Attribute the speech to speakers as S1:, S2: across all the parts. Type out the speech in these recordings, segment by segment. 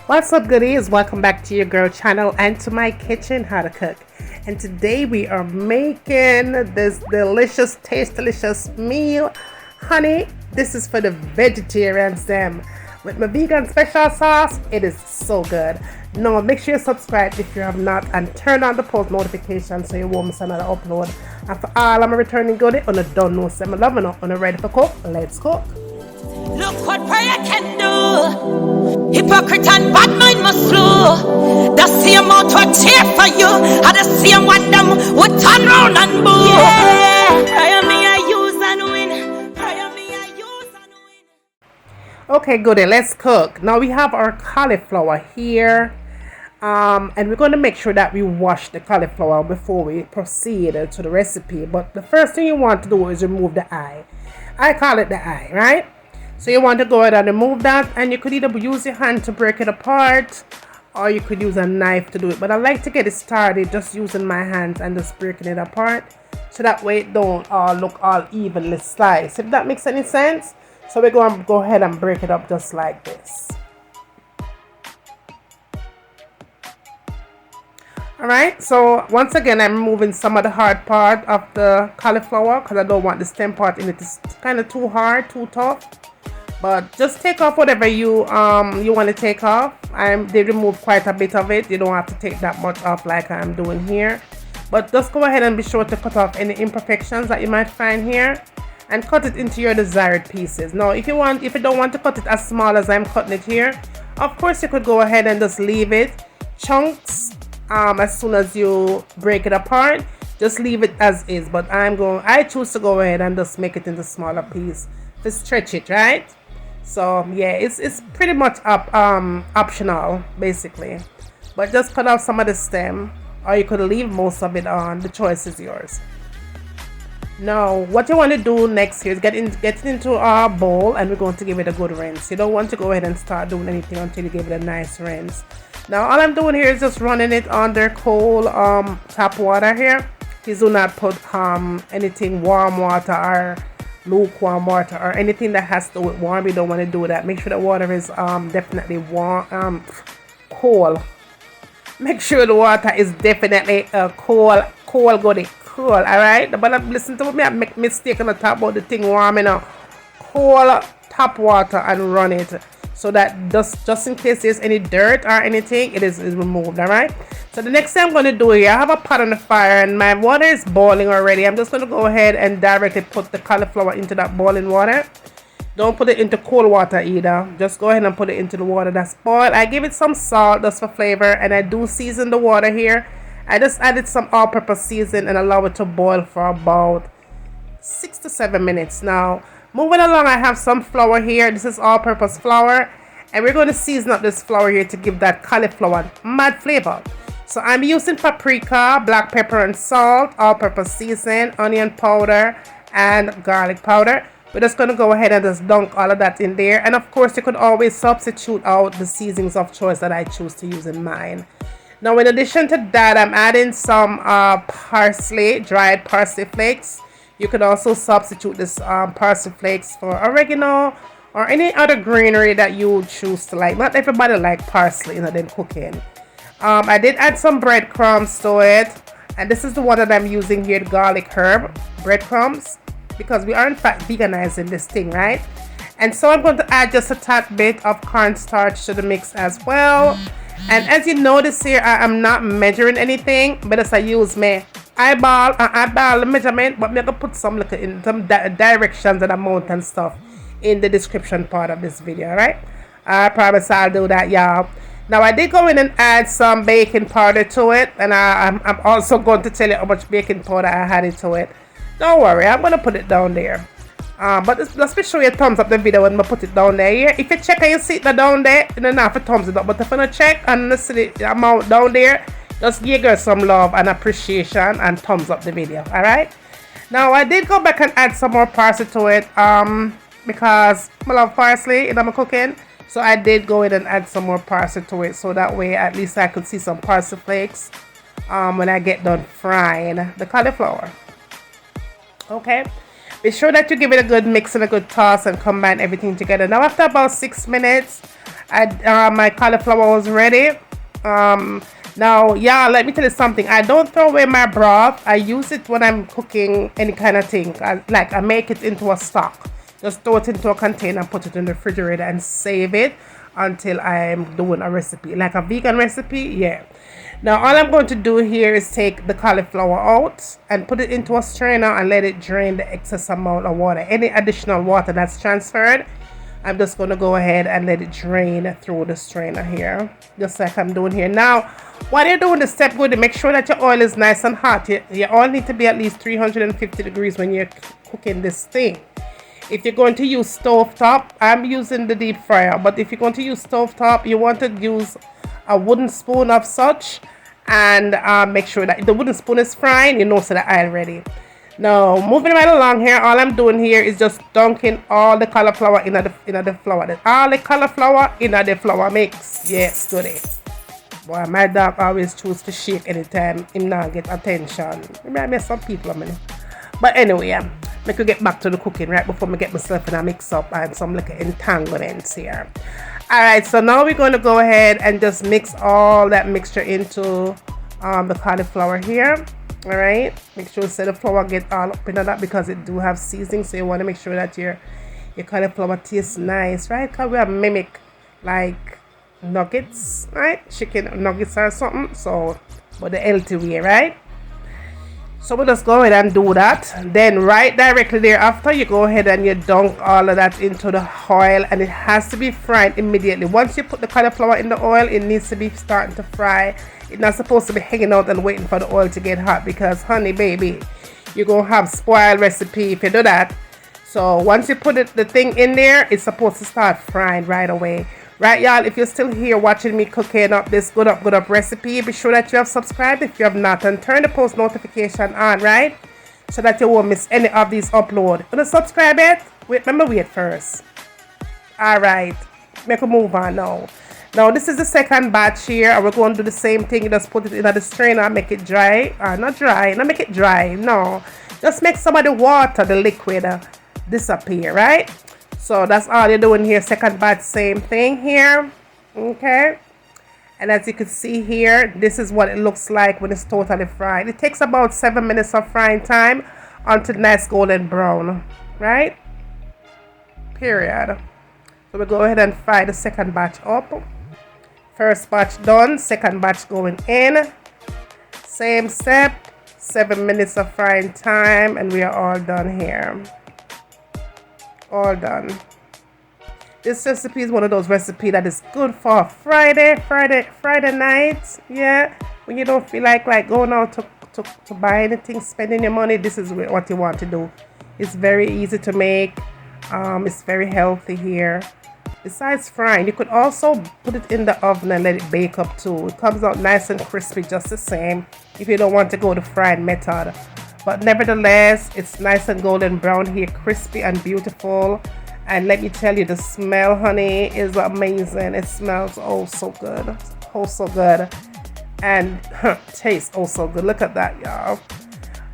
S1: What's up, goodies? Welcome back to your girl channel and to my kitchen, how to cook. And today we are making this delicious, delicious meal. Honey, this is for the vegetarians them. With my vegan special sauce, it is so good. Now make sure you subscribe if you have not and turn on the post notification so you won't miss another upload. And for all of my returning goodies, on the don't know, so I'm loving up on the ready for cook. Let's cook.
S2: Look what prayer can do. Hypocrite and bad mind must flow. The same mouth will tear for you, and the same one them would turn round and boo. Yeah, prayer me I use and win. Prayer me I use and win.
S1: Okay, goodie, let's cook. Now we have our cauliflower here. And we're going to make sure that we wash the cauliflower before we proceed to the recipe. But the first thing you want to do is remove the eye. I call it the eye, right? So you want to go ahead and remove that, and you could either use your hand to break it apart or you could use a knife to do it. But I like to get it started just using my hands and just breaking it apart so that way it don't all look all evenly sliced, if that makes any sense. So we're going to go ahead and break it up just like this. Alright, so once again I'm removing some of the hard part of the cauliflower because I don't want the stem part in it. It's kind of too hard, too tough. But just take off whatever you want to take off. They removed quite a bit of it. You don't have to take that much off like I'm doing here. But just go ahead and be sure to cut off any imperfections that you might find here and cut it into your desired pieces. Now if you don't want to cut it as small as I'm cutting it here, of course you could go ahead and just leave it chunks. As soon as you break it apart, just leave it as is. But I choose to go ahead and just make it into smaller piece to stretch it, right? So yeah, it's pretty much optional basically. But just cut off some of the stem, or you could leave most of it on. The choice is yours. Now what you want to do next here is get it into our bowl, and we're going to give it a good rinse. You don't want to go ahead and start doing anything until you give it a nice rinse. Now all I'm doing here is just running it under cold tap water here. Please do not put anything warm water or lukewarm water or anything that has to do with warm. You don't want to do that. Make sure the water is definitely warm, cold. Make sure the water is definitely cool, goody, cool. All right, but listen to me. I make mistake on the top about the thing warm enough. Cold tap water and run it, so that just in case there's any dirt or anything, it is removed. All right, so the next thing I'm going to do here, I have a pot on the fire and my water is boiling already. I'm just going to go ahead and directly put the cauliflower into that boiling water. Don't put it into cold water either. Just go ahead and put it into the water that's boiled. I give it some salt just for flavor, and I do season the water here. I just added some all-purpose season and allow it to boil for about 6 to 7 minutes. Now moving along, I have some flour here. This is all-purpose flour, and we're going to season up this flour here to give that cauliflower mad flavor. So I'm using paprika, black pepper and salt, all-purpose season, onion powder and garlic powder. We're just going to go ahead and just dunk all of that in there, and of course you could always substitute out the seasonings of choice that I choose to use in mine. Now in addition to that, I'm adding some parsley, dried parsley flakes. You could also substitute this parsley flakes for oregano or any other greenery that you would choose to like. Not everybody like parsley in cooking. I did add some breadcrumbs to it, and this is the one that I'm using here, the garlic herb breadcrumbs, because we are in fact veganizing this thing, right? And so I'm going to add just a tad bit of cornstarch to the mix as well. And as you notice here, I am not measuring anything, but as I use my eyeball measurement, but I'm going to put some in some directions and amount and stuff in the description part of this video, right? I promise I'll do that, y'all. Now I did go in and add some baking powder to it, and I'm also going to tell you how much baking powder I added to it. Don't worry, I'm going to put it down there. But let's be sure you thumbs up the video when I put it down there. Yeah? If you check and you see it down there, you don't have to thumbs it up. But if you don't check and you see the amount down there, just give her some love and appreciation and thumbs up the video. Alright? Now I did go back and add some more parsley to it, because I love parsley in my cooking. So I did go in and add some more parsley to it, so that way at least I could see some parsley flakes when I get done frying the cauliflower. Okay, be sure that you give it a good mix and a good toss and combine everything together. Now after about 6 minutes, My cauliflower was ready. Now, yeah, let me tell you something. I don't throw away my broth. I use it when I'm cooking any kind of thing. I make it into a stock. Just throw it into a container and put it in the refrigerator and save it until I'm doing a recipe. Like a vegan recipe, yeah. Now, all I'm going to do here is take the cauliflower out and put it into a strainer and let it drain the excess amount of water. Any additional water that's transferred, I'm just going to go ahead and let it drain through the strainer here, just like I'm doing here. Now, while you're doing the step, go to make sure that your oil is nice and hot. Your oil needs to be at least 350 degrees when you're cooking this thing. If you're going to use stove top, I'm using the deep fryer. But if you're going to use stove top, you want to use a wooden spoon of such, and make sure that the wooden spoon is frying. You know, so the oil ready. Now, moving right along here, all I'm doing here is just dunking all the cauliflower in the flour. All the cauliflower in the flour mix. Yes, goody. Boy, my dog always choose to shake anytime him not get attention. Maybe some people, I mean. But anyway, I could get back to the cooking right before I get myself in a mix up and some little entanglements here. Alright, so now we're going to go ahead and just mix all that mixture into the cauliflower here. Alright, make sure the flour get all up in that because it do have seasoning, so you want to make sure that your cauliflower tastes nice, right? Because we have mimic like nuggets, right? Chicken nuggets or something, so but the healthy way, right? So we'll just go ahead and do that. Then right directly thereafter, you go ahead and you dunk all of that into the oil, and it has to be fried immediately. Once you put the cauliflower in the oil, it needs to be starting to fry. It's not supposed to be hanging out and waiting for the oil to get hot, because honey baby, you're gonna have spoiled recipe if you do that. So once you put the thing in there, it's supposed to start frying right away. Right, y'all, if you're still here watching me cooking up this good up recipe, be sure that you have subscribed if you have not, and turn the post notification on, right? So that you won't miss any of these uploads. Wanna subscribe it? Wait first. Alright, make a move on now. Now this is the second batch here, and we're going to do the same thing. You just put it in the strainer, make it dry. Not make it dry, no. Just make some of the water, the liquid, disappear, right? So that's all you're doing here. Second batch, same thing here. Okay. And as you can see here, this is what it looks like when it's totally fried. It takes about 7 minutes of frying time until nice golden brown. Right? Period. So we go ahead and fry the second batch up. First batch done. Second batch going in. Same step. 7 minutes of frying time. And we are all done here. All done. This recipe is one of those recipes that is good for Friday night. Yeah, when you don't feel like going out to buy anything, spending your money, this is what you want to do. It's very easy to make. It's very healthy here. Besides frying, you could also put it in the oven and let it bake up too. It comes out nice and crispy just the same if you don't want to go the fried method. But nevertheless, it's nice and golden brown here, crispy and beautiful. And let me tell you, the smell, honey, is amazing. It smells oh so good. Oh so good. And tastes oh so good. Look at that, y'all.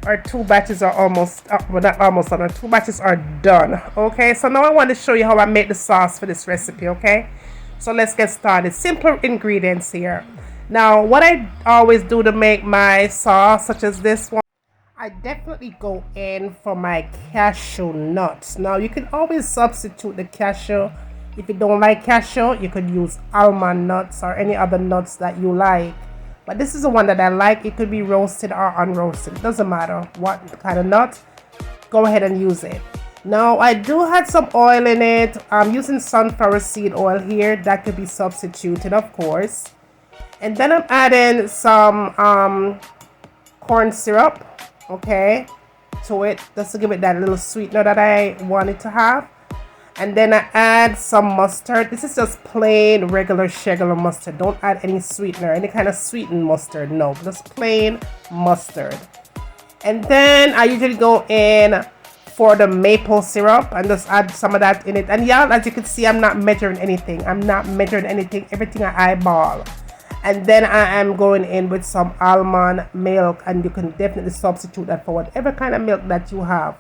S1: Our 2 batches are almost, well, not almost done. Our 2 batches are done. Okay, so now I want to show you how I make the sauce for this recipe, okay? So let's get started. Simple ingredients here. Now, what I always do to make my sauce, such as this one, I definitely go in for my cashew nuts. Now, you can always substitute the cashew. If you don't like cashew, you could use almond nuts or any other nuts that you like. But this is the one that I like. It could be roasted or unroasted. It doesn't matter what kind of nut. Go ahead and use it. Now, I do have some oil in it. I'm using sunflower seed oil here. That could be substituted, of course. And then I'm adding some corn syrup. Okay, to it, just to give it that little sweetener that I wanted to have. And then I add some mustard. This is just plain regular mustard. Don't add any sweetener, any kind of sweetened mustard. No, just plain mustard. And then I usually go in for the maple syrup and just add some of that in it. And y'all, as you can see, I'm not measuring anything. Everything I eyeball. And then I am going in with some almond milk, and you can definitely substitute that for whatever kind of milk that you have.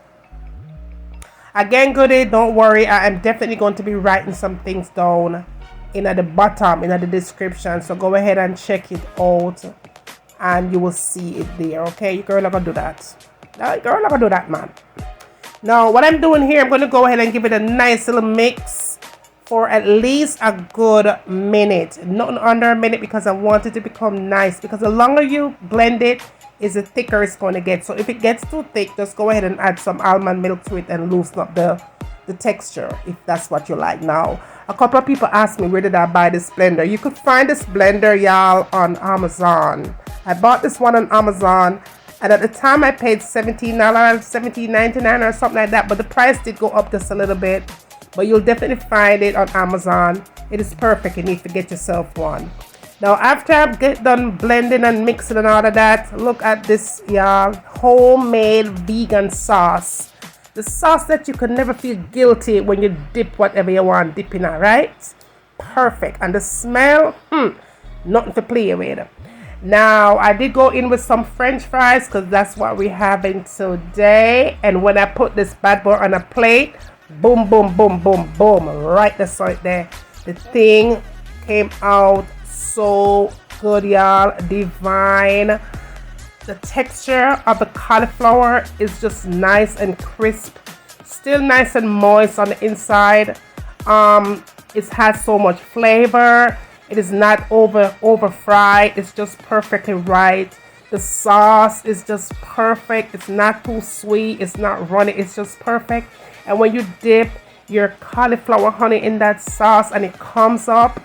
S1: Again, goodie, don't worry, I am definitely going to be writing some things down in at the bottom in the description, so go ahead and check it out and you will see it there. Okay, you girl, I'm gonna do that. Girl, I'm gonna do that, man. Now what I'm doing here, I'm going to go ahead and give it a nice little mix for at least a good minute, not under a minute, because I want it to become nice, because the longer you blend it is the thicker it's going to get. So if it gets too thick, just go ahead and add some almond milk to it and loosen up the texture, if that's what you like. Now a couple of people asked me, where did I buy this blender? You could find this blender, y'all, on Amazon. I bought this one on Amazon, and at the time I paid $17, $17.99 or something like that, but the price did go up just a little bit. But you'll definitely find it on Amazon. It is perfect. You need to get yourself one. Now after I get done blending and mixing and all of that, look at this, y'all, homemade vegan sauce. The sauce that you can never feel guilty when you dip whatever you want dipping in, right? Perfect. And the smell, nothing to play with. Now I did go in with some French fries, because that's what we're having today. And when I put this bad boy on a plate, boom, boom, boom, boom, boom, right there. The thing came out so good, y'all. Divine. The texture of the cauliflower is just nice and crisp, still nice and moist on the inside. It has so much flavor. It is not over fried. It's just perfectly right. The sauce is just perfect. It's not too sweet. It's not runny. It's just perfect. And when you dip your cauliflower honey in that sauce and it comes up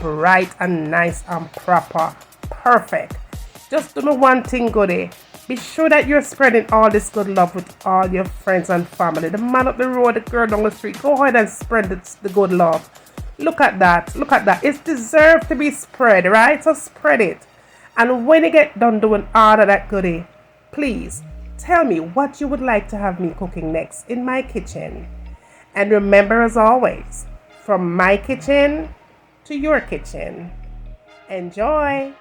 S1: right and nice and proper. Perfect. Just do me one thing, goodie. Be sure that you're spreading all this good love with all your friends and family. The man up the road, the girl down the street, go ahead and spread the good love. Look at that. Look at that. It deserves to be spread, right? So spread it. And when you get done doing all of that goodie, please tell me what you would like to have me cooking next in my kitchen. And remember, as always, from my kitchen to your kitchen. Enjoy.